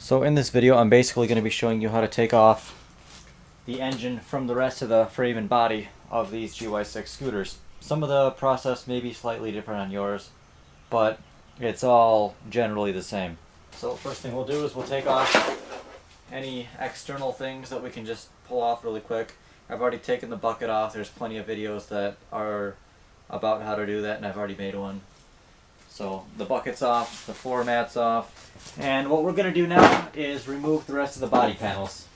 So in this video I'm basically going to be showing you how to take off the engine from the rest of the frame and body of these GY6 scooters. Some of the process may be slightly different on yours, but it's all generally the same. So first thing we'll do is we'll take off any external things that we can just pull off really quick. I've already taken the bucket off. There's plenty of videos that are about how to do that, and I've already made one. So the bucket's off, the floor mat's off, and what we're going to do now is remove the rest of the body panels.